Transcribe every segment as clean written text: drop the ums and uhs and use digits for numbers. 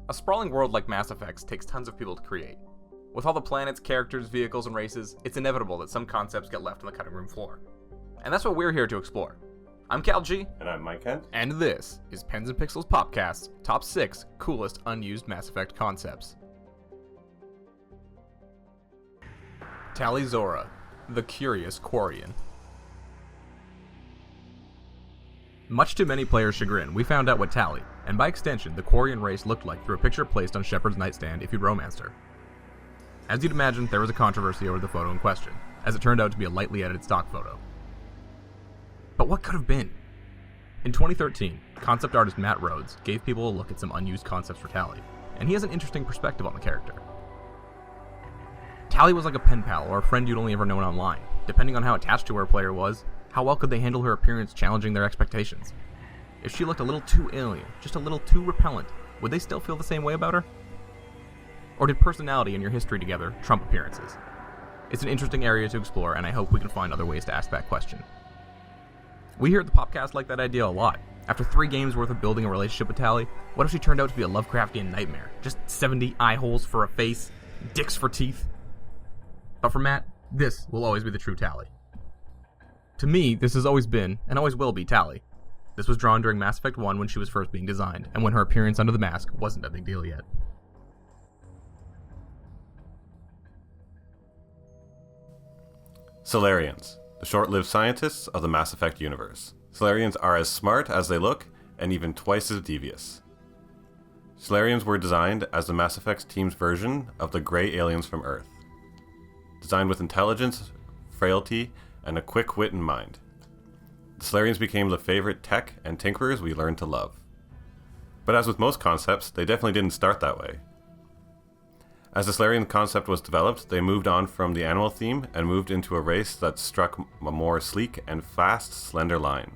A sprawling world like Mass Effect's takes tons of people to create. With all the planets, characters, vehicles, and races, it's inevitable that some concepts get left on the cutting room floor. And that's what we're here to explore. I'm Cal G. And I'm Mike Kent. And this is Pens and Pixels Popcast's Top 6 Coolest Unused Mass Effect Concepts. Tallys Aura, the Curious Quarian. Much to many players' chagrin, we found out what Tally, and by extension, the Quarian race looked like through a picture placed on Shepard's nightstand if you'd romanced her. As you'd imagine, there was a controversy over the photo in question, as it turned out to be a lightly edited stock photo. But what could have been? In 2013, concept artist Matt Rhodes gave people a look at some unused concepts for Tally, and he has an interesting perspective on the character. Tally was like a pen pal or a friend you'd only ever known online. Depending on how attached to her a player was, how well could they handle her appearance challenging their expectations? If she looked a little too alien, just a little too repellent, would they still feel the same way about her? Or did personality and your history together trump appearances? It's an interesting area to explore, and I hope we can find other ways to ask that question. We here at the Popcast like that idea a lot. After 3 games worth of building a relationship with Tally, what if she turned out to be a Lovecraftian nightmare? Just 70 eye holes for a face, dicks for teeth? But for Matt, this will always be the true Tally. To me, this has always been, and always will be, Tally. This was drawn during Mass Effect 1 when she was first being designed, and when her appearance under the mask wasn't a big deal yet. Silurians, the short-lived scientists of the Mass Effect universe. Silurians are as smart as they look, and even twice as devious. Silurians were designed as the Mass Effect team's version of the gray aliens from Earth. Designed with intelligence, frailty, and a quick wit in mind. The Silurians became the favorite tech and tinkerers we learned to love. But as with most concepts, they definitely didn't start that way. As the Silurian concept was developed, they moved on from the animal theme and moved into a race that struck a more sleek and fast, slender line.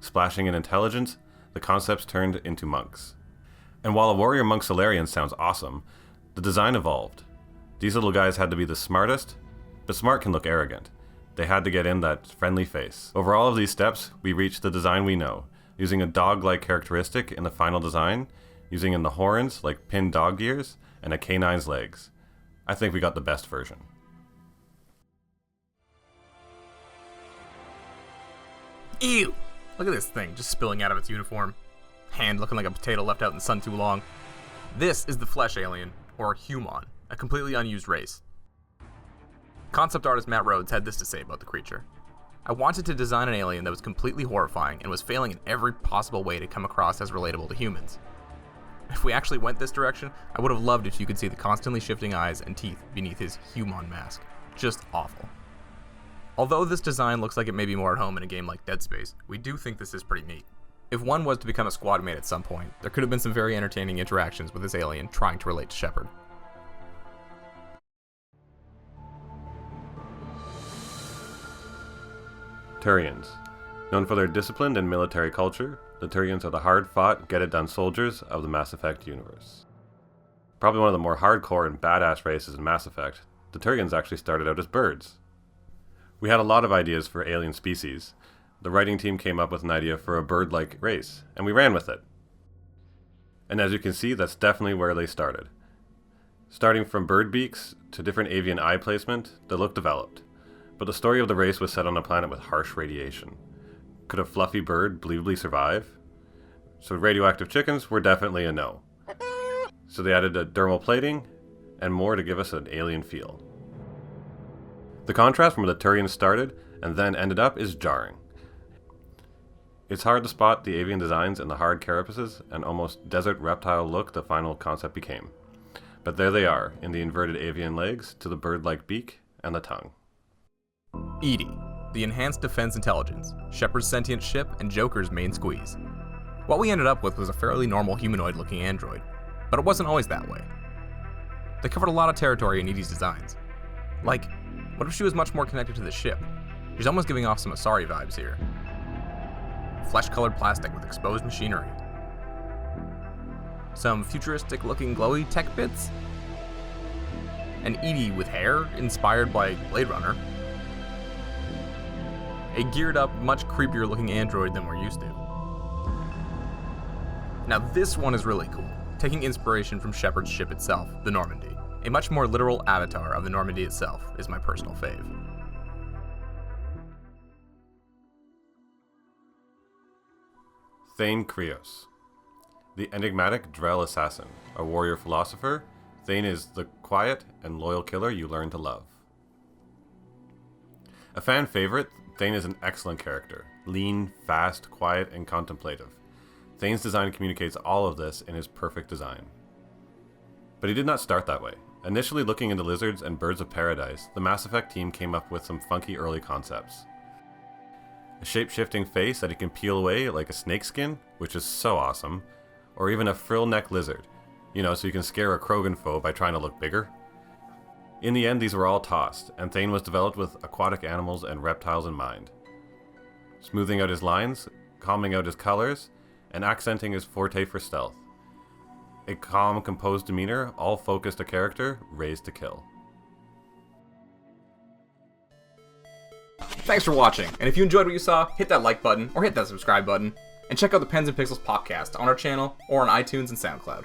Splashing in intelligence, the concepts turned into monks. And while a warrior monk Silurian sounds awesome, the design evolved. These little guys had to be the smartest, but smart can look arrogant. They had to get in that friendly face. Over all of these steps, we reached the design we know, using a dog-like characteristic in the final design, using in the horns like pinned dog ears, and a canine's legs. I think we got the best version. Ew! Look at this thing, just spilling out of its uniform. Hand looking like a potato left out in the sun too long. This is the Flesh Alien, or Human, a completely unused race. Concept artist Matt Rhodes had this to say about the creature. I wanted to design an alien that was completely horrifying and was failing in every possible way to come across as relatable to humans. If we actually went this direction, I would have loved if you could see the constantly shifting eyes and teeth beneath his human mask. Just awful. Although this design looks like it may be more at home in a game like Dead Space, we do think this is pretty neat. If one was to become a squad mate at some point, there could have been some very entertaining interactions with this alien trying to relate to Shepard. Tyrians. Known for their disciplined and military culture, the Tyrians are the hard-fought, get-it-done soldiers of the Mass Effect universe. Probably one of the more hardcore and badass races in Mass Effect, the Tyrians actually started out as birds. We had a lot of ideas for alien species. The writing team came up with an idea for a bird-like race, and we ran with it. And as you can see, that's definitely where they started. Starting from bird beaks to different avian eye placement, the look developed. But the story of the race was set on a planet with harsh radiation. Could a fluffy bird believably survive? So radioactive chickens were definitely a no. So they added a dermal plating and more to give us an alien feel. The contrast from where the Tyrians started and then ended up is jarring. It's hard to spot the avian designs in the hard carapaces and almost desert reptile look the final concept became. But there they are, in the inverted avian legs to the bird-like beak and the tongue. EDI, the Enhanced Defense Intelligence, Shepard's sentient ship and Joker's main squeeze. What we ended up with was a fairly normal humanoid-looking android, but it wasn't always that way. They covered a lot of territory in EDI's designs. Like, what if she was much more connected to the ship? She's almost giving off some Asari vibes here. Flesh-colored plastic with exposed machinery. Some futuristic-looking glowy tech bits. An EDI with hair inspired by Blade Runner. A geared up, much creepier looking android than we're used to. Now this one is really cool. taking inspiration from Shepard's ship itself, the Normandy. A much more literal avatar of the Normandy itself is my personal fave. Thane Krios. The enigmatic Drell assassin, a warrior philosopher, Thane is the quiet and loyal killer you learn to love. A fan favorite, Thane is an excellent character. Lean, fast, quiet, and contemplative. Thane's design communicates all of this in his perfect design. But he did not start that way. Initially looking into lizards and birds of paradise, the Mass Effect team came up with some funky early concepts. A shape-shifting face that he can peel away like a snakeskin, which is so awesome, or even a frill-neck lizard, so you can scare a Krogan foe by trying to look bigger. In the end, these were all tossed, and Thane was developed with aquatic animals and reptiles in mind. Smoothing out his lines, calming out his colors, and accenting his forte for stealth. A calm, composed demeanor, all focused a character, raised to kill. Thanks for watching, and if you enjoyed what you saw, hit that like button or hit that subscribe button, and check out the Pens and Pixels podcast on our channel or on iTunes and SoundCloud.